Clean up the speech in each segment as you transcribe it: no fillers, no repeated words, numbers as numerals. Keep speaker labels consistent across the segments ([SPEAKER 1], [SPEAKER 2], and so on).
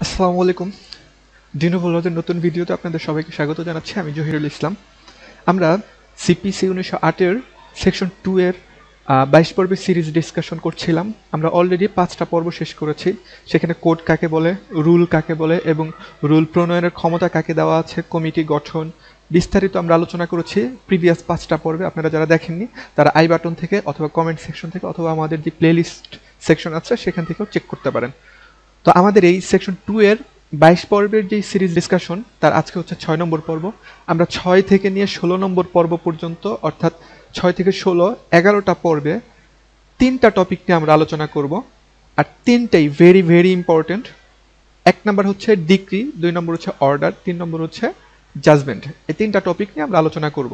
[SPEAKER 1] আসসালামু আলাইকুম। ডিনোভোলজের নতুন ভিডিওতে আপনাদের সবাইকে স্বাগত জানাচ্ছি। আমি জহিরুল ইসলাম। আমরা সিপিসি 1908 এর সেকশন 2 এর 22 পর্বের সিরিজ ডিসকাশন করছিলাম। আমরা অলরেডি 5টা পর্ব শেষ করেছি। সেখানে কোড কাকে বলে, রুল কাকে বলে এবং রুল প্রণয়নের ক্ষমতা কাকে দেওয়া আছে, কমিটি গঠন বিস্তারিত আমরা আলোচনা করেছি প্রিভিয়াস 5টা পর্বে। আপনারা যারা দেখেননি তারা আই বাটন থেকে অথবা কমেন্ট সেকশন থেকে অথবা আমাদের যে প্লেলিস্ট সেকশন আছে সেখান থেকেও চেক করতে পারেন। তো আমাদের এই সেকশন 2 এর 22 পর্বের যে সিরিজ ডিসকাশন তার আজকে হচ্ছে 6 নম্বর পর্ব। আমরা 6 থেকে নিয়ে 16 নম্বর পর্ব পর্যন্ত অর্থাৎ 6 থেকে 16 11টা পর্বে 3টা টপিক নিয়ে আমরা আলোচনা করব। আর 3টাই ভেরি ভেরি ইম্পর্টেন্ট। 1 নম্বর হচ্ছে ডিক্রি, 2 নম্বর হচ্ছে অর্ডার, 3 নম্বর হচ্ছে জাজমেন্ট। এই 3টা টপিক নিয়ে আমরা আলোচনা করব।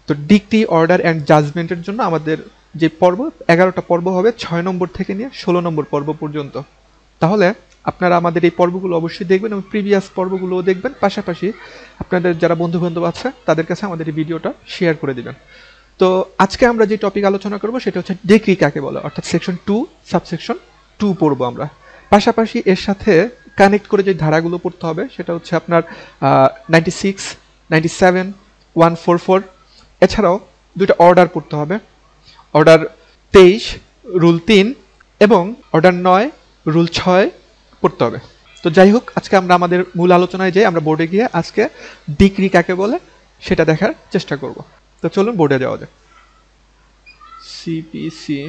[SPEAKER 1] তো ডিক্রি, অর্ডার অ্যান্ড জাজমেন্টের জন্য আমাদের যে পর্ব 11টা পর্ব হবে 6 নম্বর থেকে নিয়ে 16 নম্বর পর্ব পর্যন্ত। তাহলে আপনারা আমাদের এই পর্বগুলো অবশ্যই দেখবেন এবং প্রিভিয়াস পর্বগুলোও দেখবেন। পাশাপাশি আপনাদের যারা বন্ধুবান্ধব আছে তাদের কাছে আমাদের এই ভিডিওটা শেয়ার করে দিবেন। তো আজকে আমরা যে টপিক আলোচনা করব সেটা হচ্ছে ডিক্রি কাকে বলে, অর্থাৎ সেকশন 2 সাবসেকশন 2 পড়বো আমরা। পাশাপাশি এর সাথে কানেক্ট করে যে ধারাগুলো পড়তে হবে সেটা হচ্ছে আপনার 96, 97, 144। এছাড়াও দুইটা অর্ডার পড়তে হবে, অর্ডার 23 রুল 3 এবং অর্ডার 9 রুল 6 পড়তে হবে। তো যাই হোক, আজকে আমরা আমাদের মূল আলোচনায় যাই। আমরা বোর্ডে গিয়ে আজকে ডিক্রি কাকে বলে সেটা দেখার চেষ্টা করব। তো চলুন বোর্ডে যাওয়া যাক। সিপিসি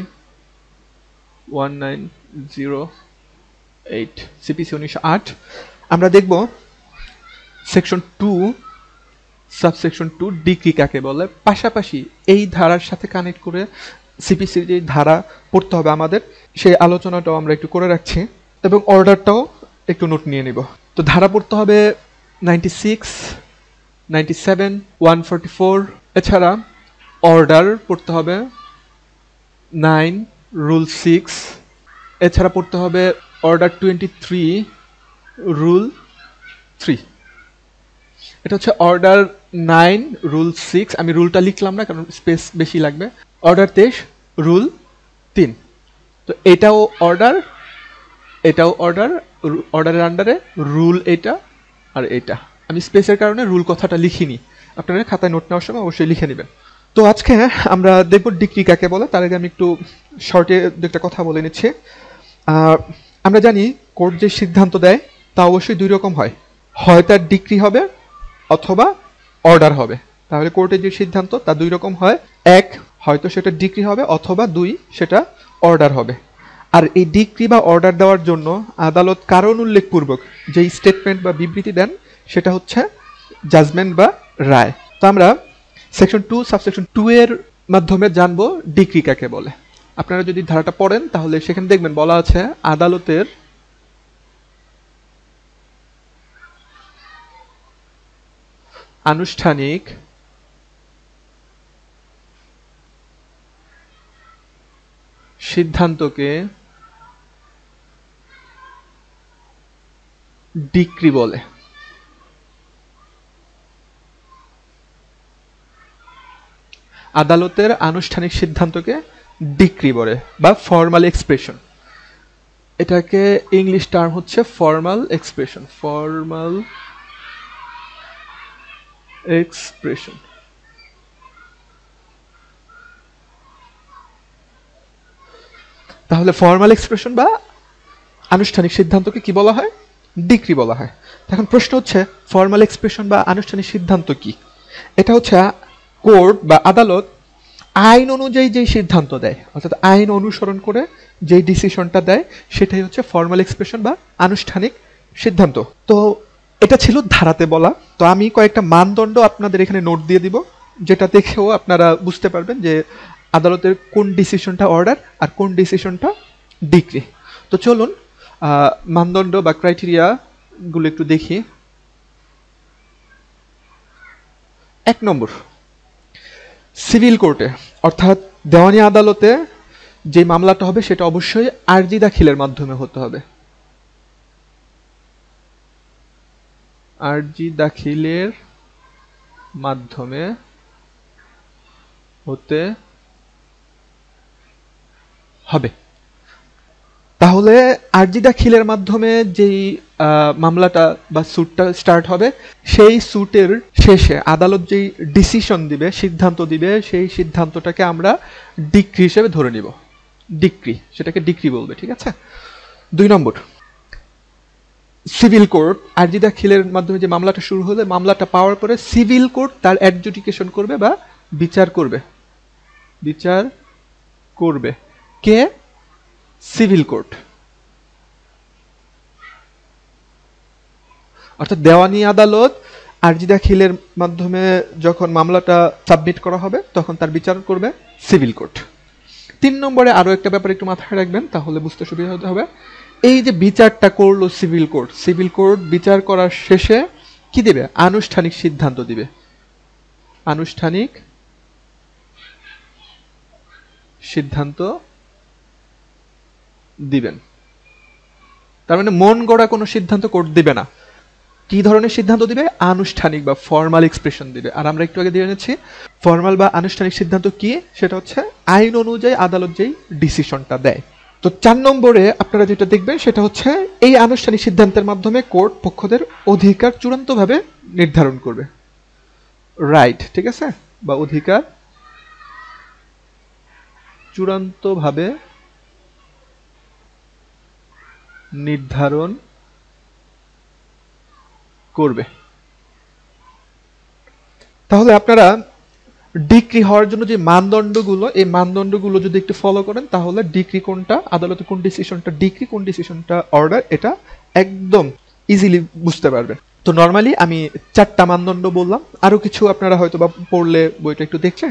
[SPEAKER 1] 1908, সিপিসি 1908 আমরা দেখব সেকশন 2 সাবসেকশন 2 ডিক্রি কাকে বলে। পাশাপাশি এই ধারার সাথে কানেক্ট করে সিপিসির যে ধারা পড়তে হবে আমাদের সেই আলোচনাটাও আমরা একটু করে রাখছি এবং অর্ডারটাও একটু নোট নিয়ে নিব। তো ধারা পড়তে হবে 96, 97, 144। এছাড়া অর্ডার পড়তে হবে 9 রুল 6। এছাড়া পড়তে হবে অর্ডার 23 রুল 3। এটা হচ্ছে অর্ডার 9 রুল 6। আমি রুলটা লিখলাম না কারণ স্পেস বেশি লাগবে। Order 23 rule 3। তো এটাও অর্ডার, এটাও অর্ডার, অর্ডারের আন্ডারে রুল এটা আর এটা। আমি স্পেসের কারণে রুল কথাটা লিখিনি, আপনারা খাতায় নোট নেওয়ার সময় অবশ্যই লিখে নেবেন। তো আজকে আমরা দেখব ডিক্রি কাকে বলে। তার আগে আমি একটু শর্টে একটা কথা বলে নিচ্ছি। আমরা জানি কোর্ট যে সিদ্ধান্ত দেয় তা অবশ্যই দুই রকম হয়, হয় তার ডিক্রি হবে অথবা অর্ডার হবে। তাহলে কোর্টের যে সিদ্ধান্ত তা দুই রকম হয়, এক হয়তো সেটা ডিক্রি হবে অথবা দুই সেটা অর্ডার হবে। আর এই ডিক্রি বা অর্ডার দেওয়ার জন্য আদালত কারণ উল্লেখপূর্বক যেই স্টেটমেন্ট বা বিবৃতি দেন সেটা হচ্ছে জাজমেন্ট বা রায়। তো আমরা সেকশন 2 সাবসেকশন 2 এর মাধ্যমে জানবো ডিক্রি কাকে বলে। আপনারা যদি ধারাটা পড়েন তাহলে সেখানে দেখবেন বলা আছে আদালতের আনুষ্ঠানিক সিদ্ধান্তকে ডিক্রি বলে। আদালতের আনুষ্ঠানিক সিদ্ধান্তকে ডিক্রি বলে বা ফর্মাল এক্সপ্রেশন। এটাকে ইংলিশ টার্ম হচ্ছে ফর্মাল এক্সপ্রেশন, ফর্মাল এক্সপ্রেশন। তাহলে ফর্মাল এক্সপ্রেশন বা আনুষ্ঠানিক সিদ্ধান্তকে কি বলা হয়? ডিক্রি বলা হয়। এখন প্রশ্ন হচ্ছে ফর্মাল এক্সপ্রেশন বা আনুষ্ঠানিক সিদ্ধান্ত কি? এটা হচ্ছে কোর্ট বা আদালত আইন অনুযায়ী যেই সিদ্ধান্ত দেয়, অর্থাৎ আইন অনুসরণ করে যেই ডিসিশনটা দেয় সেটাই হচ্ছে ফর্মাল এক্সপ্রেশন বা আনুষ্ঠানিক সিদ্ধান্ত। তো এটা ছিল ধারাতে বলা। তো আমি কয়েকটা মানদণ্ড আপনাদের এখানে নোট দিয়ে দিব, যেটা দেখেও আপনারা বুঝতে পারবেন যে আদালতের কোন ডিসিশনটা অর্ডার আর কোন ডিসিশনটা ডিক্রি। তো চলুন মানদণ্ড বা ক্রাইটেরিয়া গুলো একটু দেখি। 1 নম্বর, সিভিল কোর্টে অর্থাৎ দেওয়ানি আদালতে যে মামলাটা হবে সেটা অবশ্যই আরজি দাখিলের মাধ্যমে হতে হবে। আরজি দাখিলের মাধ্যমে হতে হবে। তাহলে আরজি দাখিলের মাধ্যমে যেই মামলাটা বা স্যুটটা স্টার্ট হবে, সেই স্যুটের শেষে আদালত যেই ডিসিশন দিবে, সিদ্ধান্ত দিবে, সেই সিদ্ধান্তটাকে আমরা ডিক্রি হিসেবে ধরে নিব। ডিক্রি, সেটাকে ডিক্রি বলবে, ঠিক আছে। 2 নম্বর, সিভিল কোর্ট আরজি দাখিলের মাধ্যমে যে মামলাটা শুরু হলে, মামলাটা পাওয়ার পরে সিভিল কোর্ট তার অ্যাডজুডিকেশন করবে বা বিচার করবে। বিচার করবে কে? Civil court. অর্থাৎ দেওয়ানি আদালত আরজি দাখিলের মাধ্যমে যখন মামলাটা সাবমিট করা হবে তখন তার বিচার করবে সিভিল কোর্ট। 3 নম্বরে আরো একটা ব্যাপার একটু মাথায় রাখবেন, তাহলে বুঝতে সুবিধা হবে। এই যে বিচারটা করলো সিভিল কোর্ট, সিভিল কোর্ট বিচার করার শেষে কি দিবে? আনুষ্ঠানিক সিদ্ধান্ত দিবে। আনুষ্ঠানিক সিদ্ধান্ত দিবেন। তার মানে মন গড়া কোনো সিদ্ধান্ত কোর্ট দিবে না। কি ধরনের সিদ্ধান্ত দিবে? আনুষ্ঠানিক বা ফর্মাল এক্সপ্রেশন দিবে। আর আমরা একটু আগে দিয়ে নিচ্ছি ফর্মাল বা আনুষ্ঠানিক সিদ্ধান্ত কি, সেটা হচ্ছে আইন অনুযায়ী আদালত যেই ডিসিশনটা দেয়। তো 4 নম্বরে আপনারা যেটা দেখবেন সেটা হচ্ছে এই আনুষ্ঠানিক সিদ্ধান্তের মাধ্যমে কোর্ট পক্ষদের অধিকার চূড়ান্তভাবে নির্ধারণ করবে। রাইট, ঠিক আছে, বা অধিকার চূড়ান্তভাবে নির্ধারণ করবে। তাহলে আপনারা ডিক্রি হওয়ার জন্য যে মানদণ্ডগুলো, এই মানদণ্ডগুলো যদি একটু ফলো করেন তাহলে ডিক্রি কোনটা, আদালতে কোন ডিসিশনটা ডিক্রি, কোন ডিসিশনটা অর্ডার, এটা একদম ইজিলি বুঝতে পারবেন। তো নর্মালি আমি 4টা মানদণ্ড বললাম, আরো কিছু আপনারা হয়তো বা পড়লে বইটা একটু দেখলে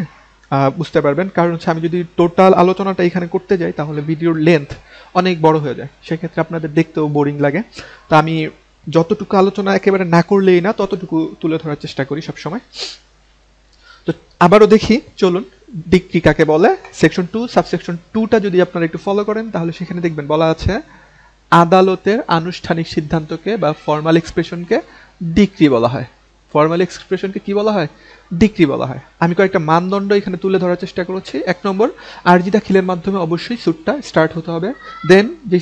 [SPEAKER 1] বুঝতে পারবেন। কারণ হচ্ছে আমি যদি টোটাল আলোচনাটা এখানে করতে যাই তাহলে ভিডিওর লেন্থ অনেক বড় হয়ে যায়, সেক্ষেত্রে আপনাদের দেখতেও বোরিং লাগে। তো আমি যতটুকু আলোচনা একেবারে না করলেই না, ততটুকু তুলে ধরার চেষ্টা করি সবসময়। তো আবারও দেখি, চলুন ডিক্রি কাকে বলে। সেকশন 2 সাবসেকশন 2টা যদি আপনারা একটু ফলো করেন তাহলে সেখানে দেখবেন বলা আছে আদালতের আনুষ্ঠানিক সিদ্ধান্তকে বা ফর্মাল এক্সপ্রেশনকে ডিক্রি বলা হয়। ফর্মাল এক্সপ্রেশনকে কি বলা হয়? ডিক্রি বলা হয়। আমি কয়েকটা মানদণ্ড এখানে তুলে ধরার চেষ্টা করেছি। 1 নম্বর, আরজি দাখিলের মাধ্যমে অবশ্যই স্যুটটা স্টার্ট হতে হবে। দেন যে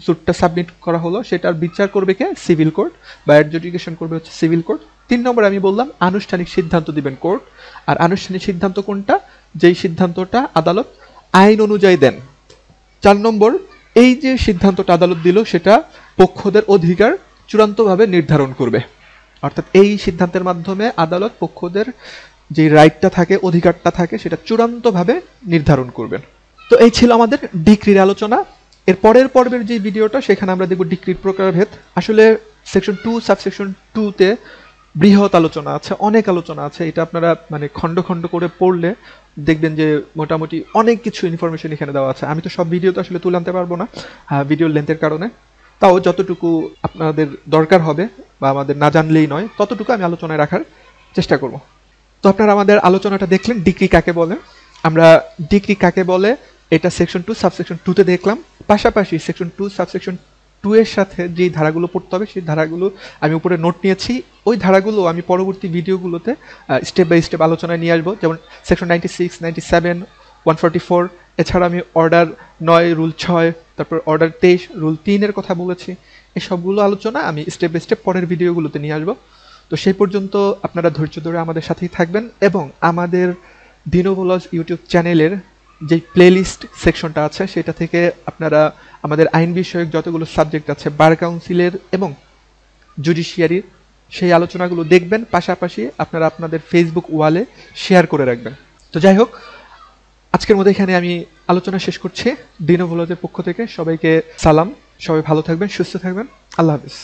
[SPEAKER 1] স্যুটটা সাবমিট করা হলো সেটার বিচার করবে কে? সিভিল কোর্ট, বা অ্যাডজুডিকেশন করবে হচ্ছে সিভিল কোর্ট। 3 নম্বর আমি বললাম আনুষ্ঠানিক সিদ্ধান্ত দিবেন কোর্ট। আর আনুষ্ঠানিক সিদ্ধান্ত কোনটা? যেই সিদ্ধান্তটা আদালত আইন অনুযায়ী দেন। 4 নম্বর, এই যে সিদ্ধান্তটা আদালত দিল সেটা পক্ষদের অধিকার চূড়ান্তভাবে নির্ধারণ করবে। অর্থাৎ এই সিদ্ধান্তের মাধ্যমে আদালত পক্ষদের যে রাইটটা থাকে, অধিকারটা থাকে, সেটা চূড়ান্তভাবে নির্ধারণ করবেন। তো এই ছিল আমাদের ডিক্রির আলোচনা। এর পরের পর্বের যে ভিডিওটা, সেখানে আমরা দেখব ডিক্রির প্রকারভেদ। আসলে সেকশন 2 সাবসেকশন 2তে বৃহৎ আলোচনা আছে, অনেক আলোচনা আছে। এটা আপনারা মানে খণ্ড খণ্ড করে পড়লে দেখবেন যে মোটামুটি অনেক কিছু ইনফরমেশন এখানে দেওয়া আছে। আমি তো সব ভিডিও তো আসলে তুলে আনতে পারবো না ভিডিওর লেন্থের কারণে, তাও যতটুকু আপনাদের দরকার হবে বা আমাদের না জানলেই নয় ততটুকু আমি আলোচনায় রাখার চেষ্টা করব। তো আপনারা আমাদের আলোচনাটা দেখলেন ডিক্রি কাকে বলে। আমরা ডিক্রি কাকে বলে এটা সেকশন 2 সাবসেকশন 2তে দেখলাম। পাশাপাশি সেকশন 2 সাবসেকশন 2 এর সাথে যে ধারাগুলো পড়তে হবে সেই ধারাগুলো আমি উপরে নোট নিয়েছি। ওই ধারাগুলো আমি পরবর্তী ভিডিওগুলোতে স্টেপ বাই স্টেপ আলোচনায় নিয়ে আসবো। যেমন সেকশন 96, 97, 144, এছাড়া আমি অর্ডার 9, রুল 6, তারপর অর্ডার 23, রুল 3 এর কথা বলেছি। এই সবগুলো আলোচনা আমি স্টেপ বাই স্টেপ পরের ভিডিওগুলোতে নিয়ে আসবো। তো সেই পর্যন্ত আপনারা ধৈর্য ধরে আমাদের সাথেই থাকবেন এবং আমাদের DenovoLaws ইউটিউব চ্যানেলের যে প্লেলিস্ট সেকশনটা আছে সেটা থেকে আপনারা আমাদের আইন বিষয়ক যতগুলো সাবজেক্ট আছে, বার কাউন্সিলের এবং জুডিশিয়ারির, সেই আলোচনাগুলো দেখবেন। পাশাপাশি আপনারা আপনাদের ফেসবুক ওয়ালে শেয়ার করে রাখবেন। তো যাই হোক, আজকের মধ্যে এখানে আমি আলোচনা শেষ করছি। DenovoLaws এর পক্ষ থেকে সবাইকে সালাম। সবাই ভালো থাকবেন, সুস্থ থাকবেন। আল্লাহ হাফেজ।